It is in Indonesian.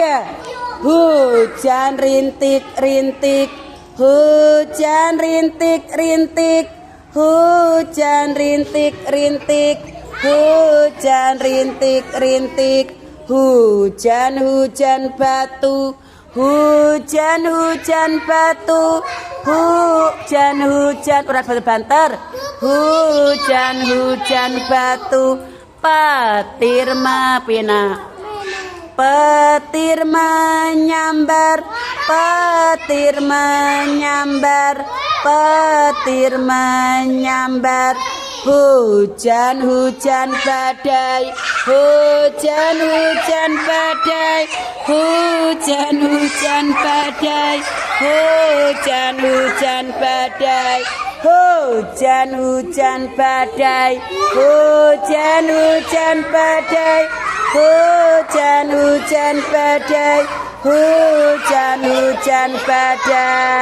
3. Hujan rintik-rintik, hujan rintik-rintik, hujan rintik-rintik, hujan rintik-rintik, hujan-hujan batu, hujan-hujan batu, hujan-hujan urat batu banter, hujan-hujan batu, petir mapina, petir menyambar, petir menyambar, petir menyambar, hujan-hujan badai, hujan-hujan badai, hujan-hujan badai, hujan-hujan badai, hujan-hujan badai, hujan-hujan badai, hujan-hujan badai, hujan-hujan badai.